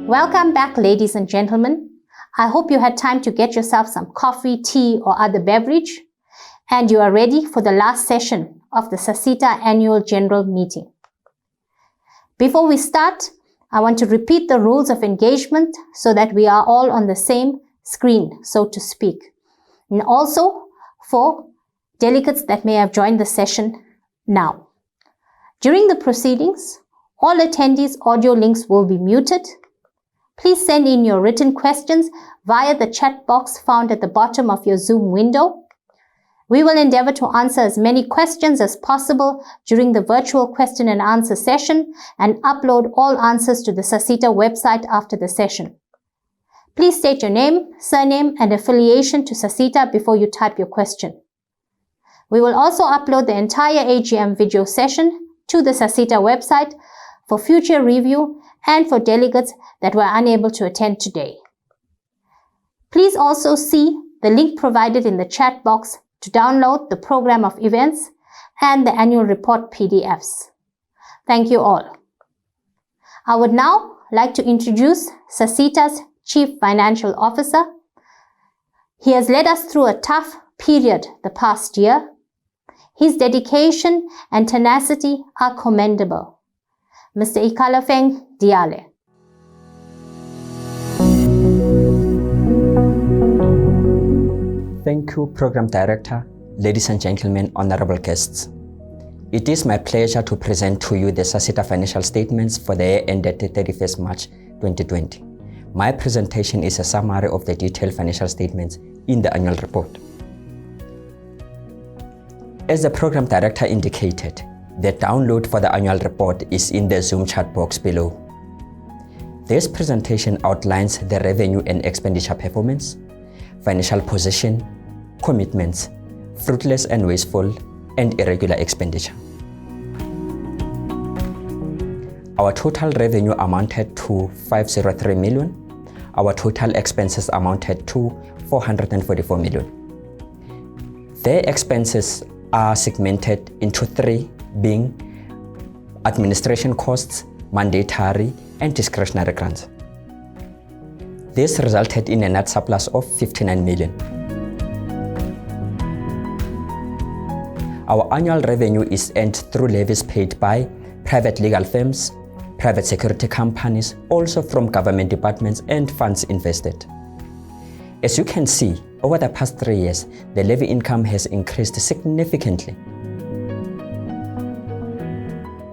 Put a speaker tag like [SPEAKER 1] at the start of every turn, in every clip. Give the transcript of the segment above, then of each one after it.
[SPEAKER 1] Welcome back, ladies and gentlemen. I hope you had time to get yourself some coffee, tea, or other beverage, and you are ready for the last session of the SASSETA Annual General Meeting. Before we start, I want to repeat the rules of engagement so that we are all on the same screen, so to speak. And also for delegates that may have joined the session now. During the proceedings, all attendees' audio links will be muted. Please send in your written questions via the chat box found at the bottom of your Zoom window. We will endeavor to answer as many questions as possible during the virtual question and answer session and upload all answers to the SASSETA website after the session. Please state your name, surname, and affiliation to SASSETA before you type your question. We will also upload the entire AGM video session to the SASSETA website for future review and for delegates that were unable to attend today. Please also see the link provided in the chat box to download the program of events and the annual report PDFs. Thank you all. I would now like to introduce SASSETA's Chief Financial Officer. He has led us through a tough period the past year. His dedication and tenacity are commendable. Mr. Ikalafeng Diale.
[SPEAKER 2] Thank you, Program Director, ladies and gentlemen, honorable guests. It is my pleasure to present to you the SASSETA financial statements for the year ended 31st March 2020. My presentation is a summary of the detailed financial statements in the annual report. As the Program Director indicated, the download for the annual report is in the Zoom chat box below. This presentation outlines the revenue and expenditure performance, financial position, commitments, fruitless and wasteful, and irregular expenditure. Our total revenue amounted to 503 million. Our total expenses amounted to 444 million. The expenses are segmented into three, being administration costs, mandatory, and discretionary grants. This resulted in a net surplus of 59 million. Our annual revenue is earned through levies paid by private legal firms, private security companies, also from government departments and funds invested. As you can see, over the past 3 years, the levy income has increased significantly.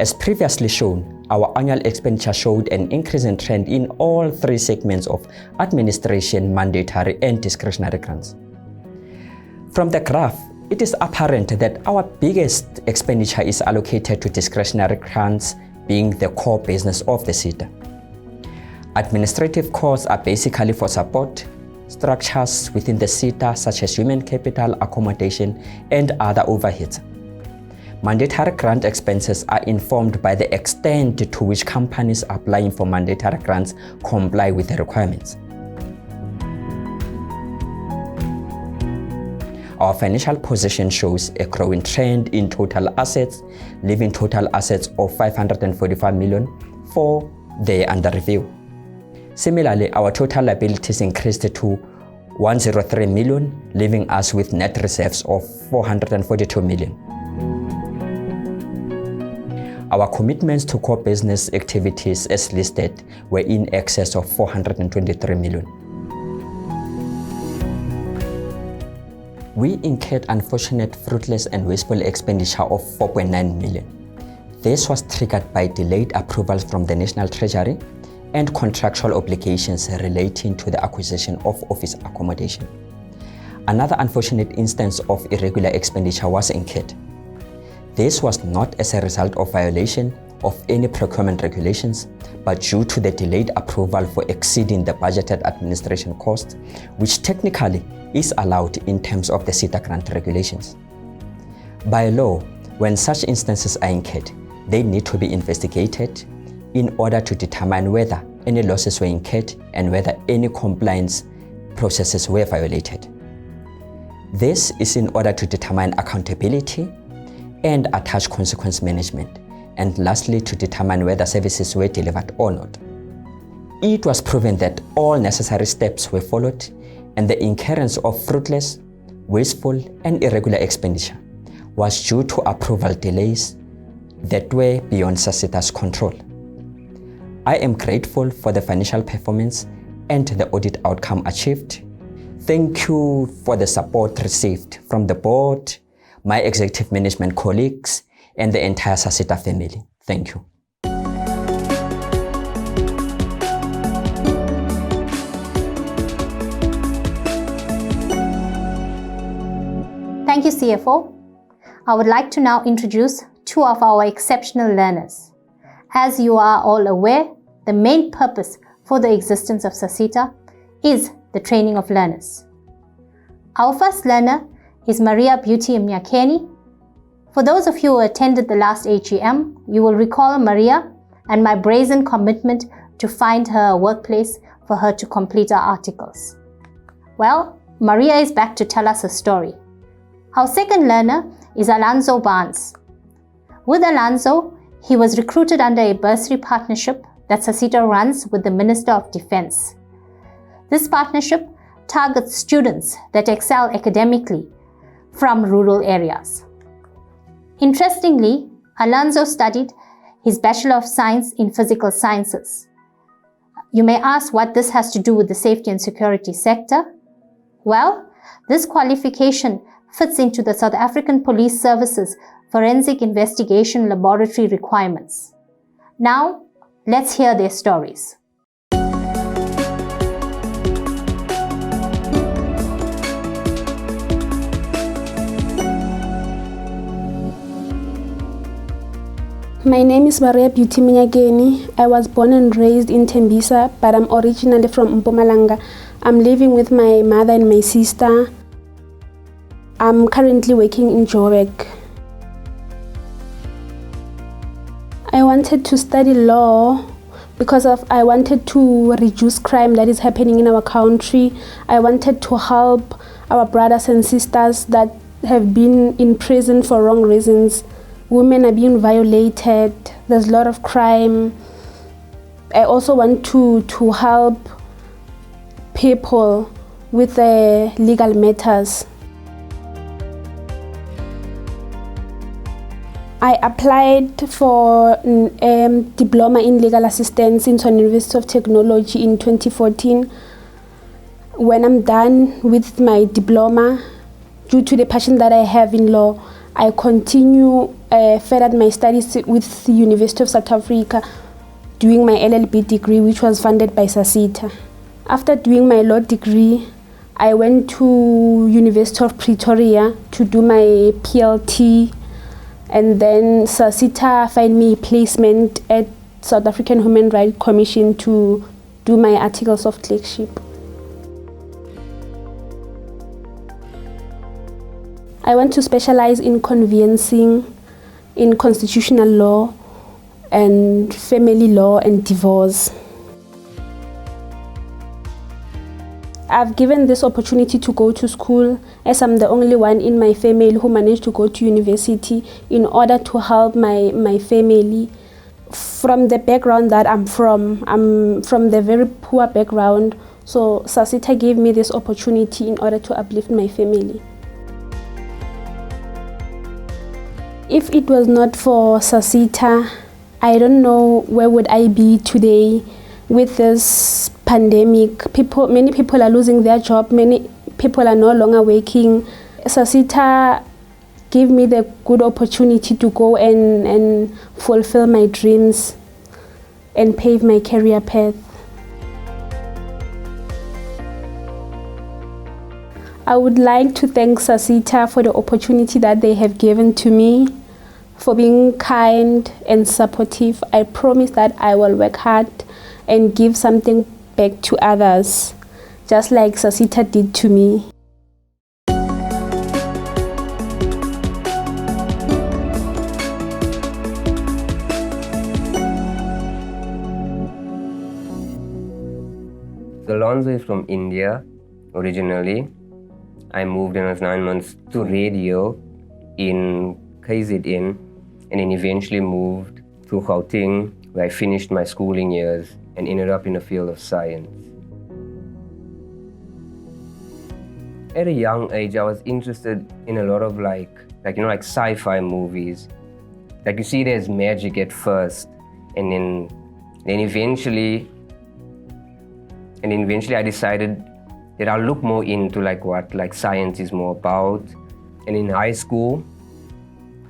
[SPEAKER 2] As previously shown, our annual expenditure showed an increasing trend in all three segments of administration, mandatory, and discretionary grants. From the graph, it is apparent that our biggest expenditure is allocated to discretionary grants, being the core business of the SETA. Administrative costs are basically for support structures within the SETA, such as human capital, accommodation, and other overheads. Mandatory grant expenses are informed by the extent to which companies applying for mandatory grants comply with the requirements. Our financial position shows a growing trend in total assets, leaving total assets of 545 million for the year under review. Similarly, our total liabilities increased to 103 million, leaving us with net reserves of 442 million. Our commitments to core business activities as listed were in excess of 423 million. We incurred unfortunate, fruitless, and wasteful expenditure of 4.9 million. This was triggered by delayed approvals from the National Treasury and contractual obligations relating to the acquisition of office accommodation. Another unfortunate instance of irregular expenditure was incurred. This was not as a result of violation of any procurement regulations, but due to the delayed approval for exceeding the budgeted administration cost, which technically is allowed in terms of the SETA grant regulations. By law, when such instances are incurred, they need to be investigated in order to determine whether any losses were incurred and whether any compliance processes were violated. This is in order to determine accountability and attach consequence management, and lastly to determine whether services were delivered or not. It was proven that all necessary steps were followed and the incurrence of fruitless, wasteful and irregular expenditure was due to approval delays that were beyond SASSETA's control. I am grateful for the financial performance and the audit outcome achieved. Thank you for the support received from the board, my executive management colleagues, and the entire SASSETA family. Thank you.
[SPEAKER 1] Thank you, CFO. I would like to now introduce two of our exceptional learners. As you are all aware, the main purpose for the existence of SASSETA is the training of learners. Our first learner is Maria Beauty Mnyakeni. For those of you who attended the last AGM, you will recall Maria and my brazen commitment to find her a workplace for her to complete her articles. Well, Maria is back to tell us her story. Our second learner is Alonzo Barnes. With Alonzo, he was recruited under a bursary partnership that SASSETA runs with the Minister of Defense. This partnership targets students that excel academically from rural areas. Interestingly, Alonzo studied his Bachelor of Science in Physical Sciences. You may ask what this has to do with the safety and security sector. Well, this qualification fits into the South African Police Service's Forensic Investigation Laboratory requirements. Now, let's hear their stories.
[SPEAKER 3] My name is Maria Beauty Mnyakeni. I was born and raised in Tembisa, but I'm originally from Mpumalanga. I'm living with my mother and my sister. I'm currently working in Joburg. I wanted to study law because I wanted to reduce crime that is happening in our country. I wanted to help our brothers and sisters that have been in prison for wrong reasons. Women are being violated. There's a lot of crime. I also want to help people with the legal matters. I applied for a diploma in legal assistance in Tshwane University of Technology in 2014. When I'm done with my diploma, due to the passion that I have in law, I continue further my studies with the University of South Africa, doing my LLB degree, which was funded by SASSETA. After doing my law degree, I went to University of Pretoria to do my PLT. And then SASSETA find me placement at South African Human Rights Commission to do my articles of clerkship. I want to specialize in conveyancing, in constitutional law, and family law and divorce. I've given this opportunity to go to school as I'm the only one in my family who managed to go to university in order to help my family. From the background that I'm from the very poor background, so SASSETA gave me this opportunity in order to uplift my family. If it was not for SASSETA, I don't know where would I be today. With this pandemic, many people are losing their job, many people are no longer working. SASSETA gave me the good opportunity to go and fulfill my dreams and pave my career path. I would like to thank SASSETA for the opportunity that they have given to me, for being kind and supportive. I promise that I will work hard and give something back to others, just like SASSETA did to me.
[SPEAKER 4] Alonzo is from India originally. I moved when I was 9 months to radio in KZN and then eventually moved to Gauteng, where I finished my schooling years. and ended up in the field of science. At a young age, I was interested in a lot of like sci-fi movies. Like you see there's magic at first, and then eventually I decided that I'll look more into like what like science is more about. And in high school,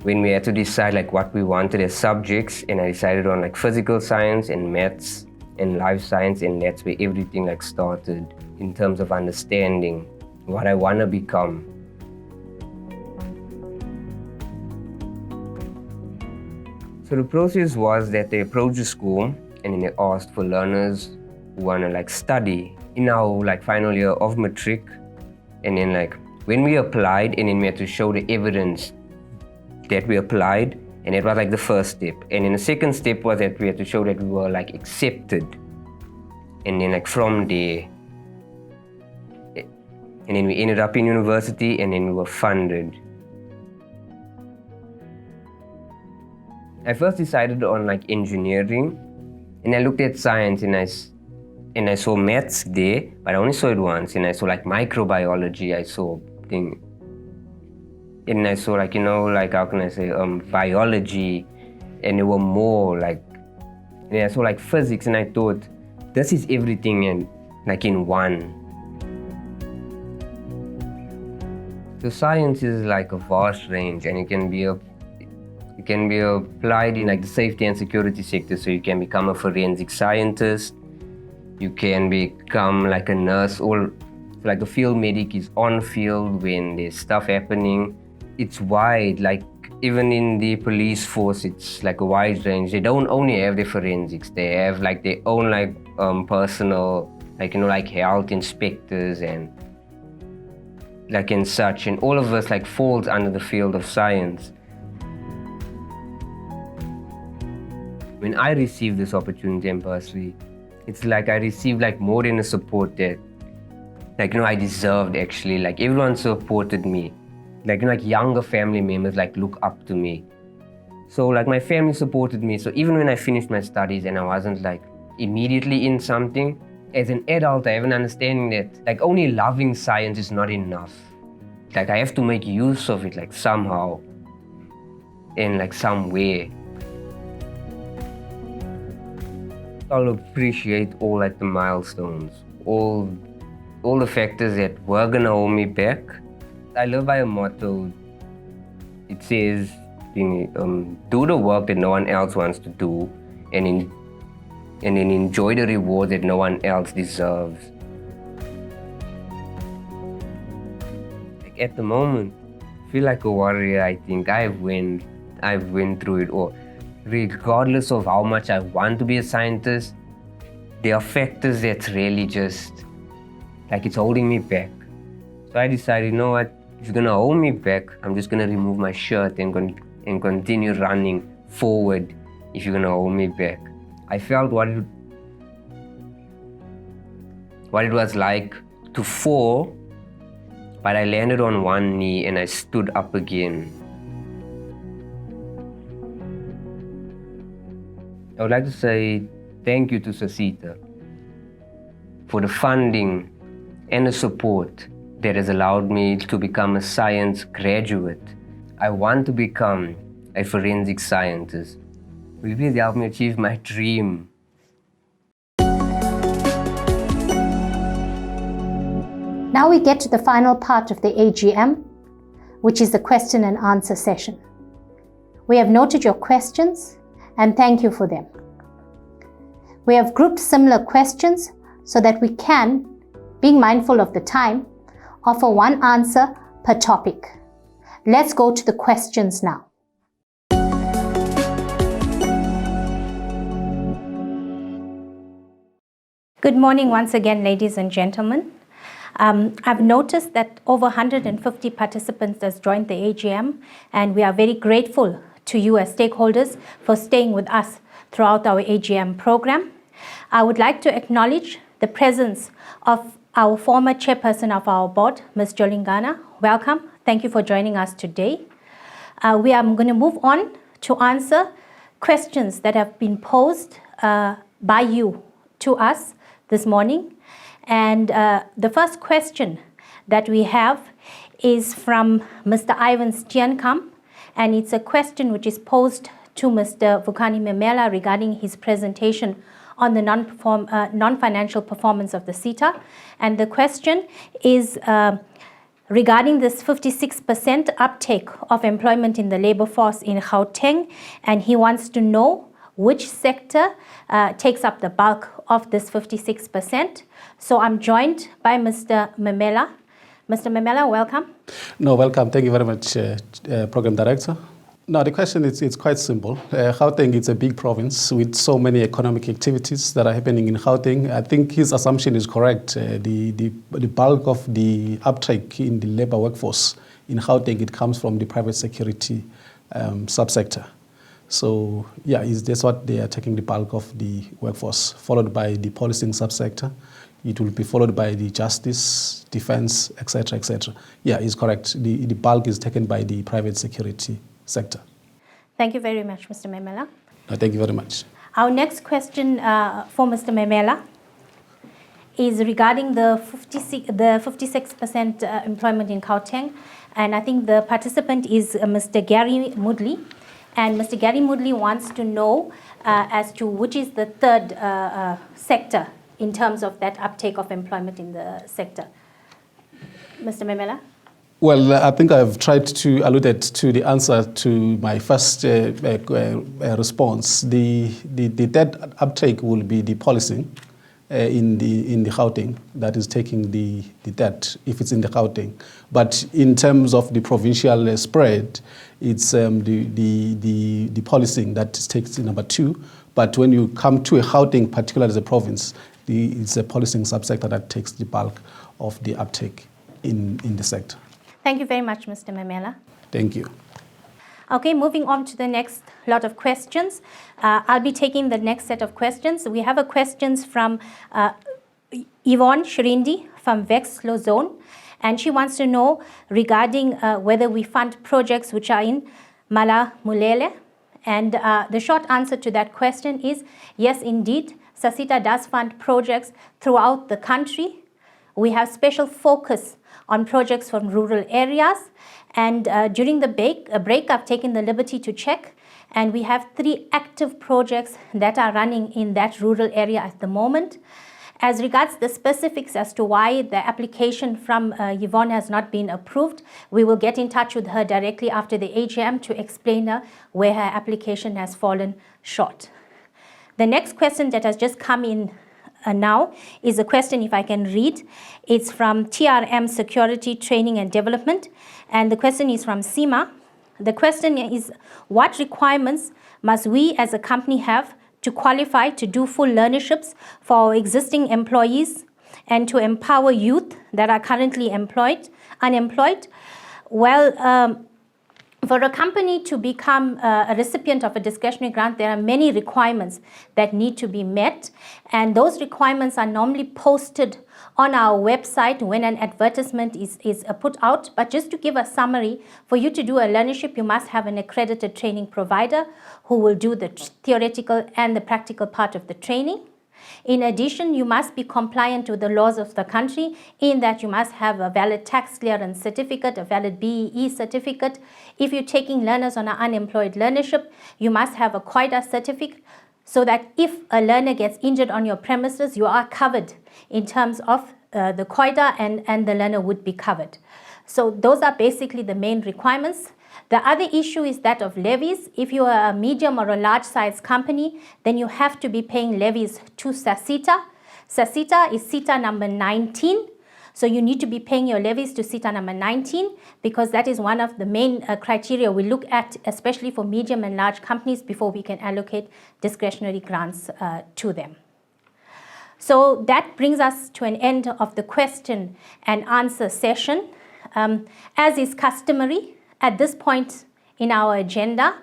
[SPEAKER 4] when we had to decide like what we wanted as subjects, and I decided on like physical science and maths and life science, and that's where everything like started in terms of understanding what I want to become. So the process was that they approached the school and then they asked for learners who want to like study in our like final year of matric. And then like when we applied, and then we had to show the evidence that we applied, and it was like the first step. And then the second step was that we had to show that we were like accepted. And then like from there, and then we ended up in university, and then we were funded. I first decided on like engineering, and I looked at science, and I saw maths there, but I only saw it once. And I saw like microbiology, I saw thing. And I saw like, how can I say, biology, and there were more like, and I saw like physics, and I thought, this is everything in one. So science is like a vast range, and it can be applied in like the safety and security sector. So you can become a forensic scientist, you can become like a nurse, or like a field medic is on field when there's stuff happening. It's wide, like even in the police force, it's like a wide range. They don't only have their forensics, they have like their own like personal, like health inspectors and like and such, and all of us like falls under the field of science. When I received this opportunity, and personally, it's like I received like more than the support that I deserved actually. Like everyone supported me. Like younger family members like look up to me. So like my family supported me. So even when I finished my studies and I wasn't like immediately in something, as an adult I have an understanding that like only loving science is not enough. Like I have to make use of it like somehow, in like some way. I'll appreciate all like the milestones, all the factors that were gonna hold me back. I live by a motto. It says, do the work that no one else wants to do, and then enjoy the reward that no one else deserves. Like at the moment, I feel like a warrior. I think I've went through it all. Regardless of how much I want to be a scientist, there are factors that's really just like it's holding me back. So I decided, you know what? If you're gonna hold me back, I'm just gonna remove my shirt and continue running forward. If you're gonna hold me back, I felt what it was like to fall, but I landed on one knee and I stood up again. I would like to say thank you to SASSETA for the funding and the support that has allowed me to become a science graduate. I want to become a forensic scientist. Will you please help me achieve my dream?
[SPEAKER 1] Now we get to the final part of the AGM, which is the question and answer session. We have noted your questions and thank you for them. We have grouped similar questions so that we can, being mindful of the time, offer one answer per topic. Let's go to the questions now. Good morning once again, ladies and gentlemen. I've noticed that over 150 participants has joined the AGM, and we are very grateful to you as stakeholders for staying with us throughout our AGM program. I would like to acknowledge the presence of our former chairperson of our board, Ms. Jolingana. Welcome. Thank you for joining us today. We are going to move on to answer questions that have been posed by you to us this morning. And the first question that we have is from Mr. Ivan Steenkamp, and it's a question which is posed to Mr. Vukani Memela regarding his presentation on the non-financial performance of the SASSETA. And the question is regarding this 56% uptake of employment in the labor force in Gauteng, and he wants to know which sector takes up the bulk of this 56%. So I'm joined by Mr. Memela. Mr. Memela, welcome.
[SPEAKER 5] No, welcome. Thank you very much, Program Director. No, the question is quite simple. Gauteng is a big province with so many economic activities that are happening in Gauteng. I think his assumption is correct. The bulk of the uptake in the labor workforce in Gauteng, it comes from the private security subsector. So yeah, that's what they are taking the bulk of the workforce, followed by the policing subsector. It will be followed by the justice, defense, etc., etc. Yeah, it's correct. The bulk is taken by the private security sector.
[SPEAKER 1] Thank you very much, Mr. Memela.
[SPEAKER 5] No, thank you very much.
[SPEAKER 1] Our next question for Mr. Memela is regarding the 56% employment in Gauteng. And I think the participant is Mr. Gary Moodley. And Mr. Gary Moodley wants to know as to which is the third sector in terms of that uptake of employment in the sector. Mr. Memela?
[SPEAKER 5] Well, I think I've tried to allude to the answer to my first response. The third uptake will be the policing in the Gauteng that is taking the third, if it's in the Gauteng. But in terms of the provincial spread, it's the policing that takes number 2. But when you come to a Gauteng, particularly as a province, it's a policing subsector that takes the bulk of the uptake in the sector.
[SPEAKER 1] Thank you very much, Mr. Memela.
[SPEAKER 5] Thank you.
[SPEAKER 1] Okay, moving on to the next lot of questions. I'll be taking the next set of questions. We have a questions from Yvonne Shirindi from Vexlo Zone, and she wants to know regarding whether we fund projects which are in Malamulele. And the short answer to that question is yes, indeed. SASSETA does fund projects throughout the country. We have special focus on projects from rural areas. And during the break, I've taken the liberty to check. And we have 3 active projects that are running in that rural area at the moment. As regards the specifics as to why the application from Yvonne has not been approved, we will get in touch with her directly after the AGM to explain her where her application has fallen short. The next question that has just come in now is a question, if I can read. It's from TRM Security Training and Development, and the question is from Sima. The question is, what requirements must we as a company have to qualify to do full learnerships for our existing employees and to empower youth that are currently unemployed? Well, for a company to become a recipient of a discretionary grant, there are many requirements that need to be met, and those requirements are normally posted on our website when an advertisement is put out. But just to give a summary, for you to do a learnership, you must have an accredited training provider who will do the theoretical and the practical part of the training. In addition, you must be compliant with the laws of the country in that you must have a valid tax clearance certificate, a valid BEE certificate. If you're taking learners on an unemployed learnership, you must have a COIDA certificate so that if a learner gets injured on your premises, you are covered in terms of the COIDA and the learner would be covered. So those are basically the main requirements. The other issue is that of levies. If you are a medium or a large size company, then you have to be paying levies to SASSETA. SASSETA is SETA number 19. So you need to be paying your levies to SETA number 19 because that is one of the main criteria we look at, especially for medium and large companies, before we can allocate discretionary grants to them. So that brings us to an end of the question and answer session. As is customary, at this point in our agenda,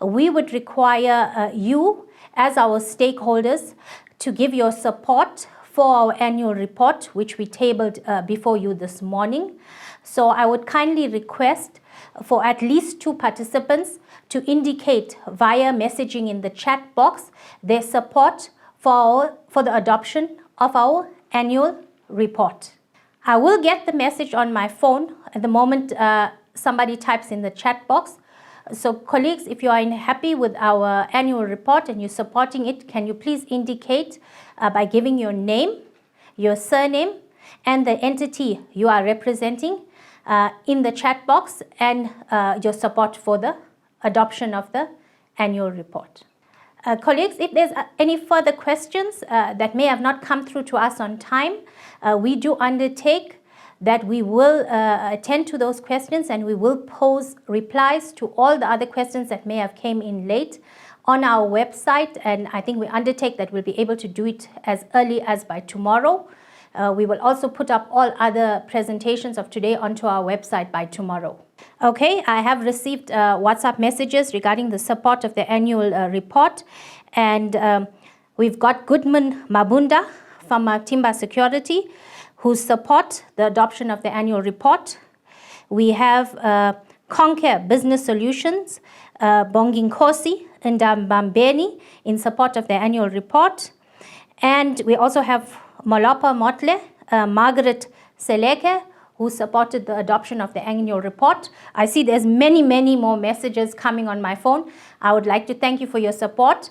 [SPEAKER 1] we would require you as our stakeholders to give your support for our annual report, which we tabled before you this morning. So I would kindly request for at least 2 participants to indicate via messaging in the chat box their support for the adoption of our annual report. I will get the message on my phone at the moment somebody types in the chat box. So colleagues, if you are happy with our annual report and you're supporting it, can you please indicate by giving your name, your surname, and the entity you are representing in the chat box, and your support for the adoption of the annual report. Colleagues, if there's any further questions that may have not come through to us on time, we do undertake that we will attend to those questions, and we will pose replies to all the other questions that may have came in late on our website, and I think we undertake that we'll be able to do it as early as by tomorrow. We will also put up all other presentations of today onto our website by tomorrow. Okay, I have received WhatsApp messages regarding the support of the annual report, and we've got Goodman Mabunda from Timber Security, who support the adoption of the annual report. We have Conquer Business Solutions, Bonginkosi and Mbambeni in support of the annual report. And we also have Molopa Motle, Margaret Seleke, who supported the adoption of the annual report. I see there's many more messages coming on my phone. I would like to thank you for your support.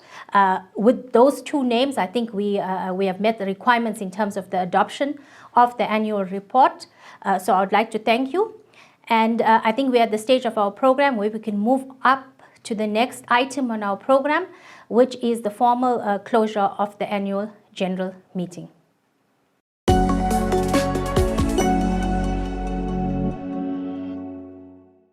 [SPEAKER 1] With those two names, I think we have met the requirements in terms of the adoption of the annual report. So I would like to thank you. And I think we're at the stage of our program where we can move up to the next item on our program, which is the formal closure of the annual general meeting.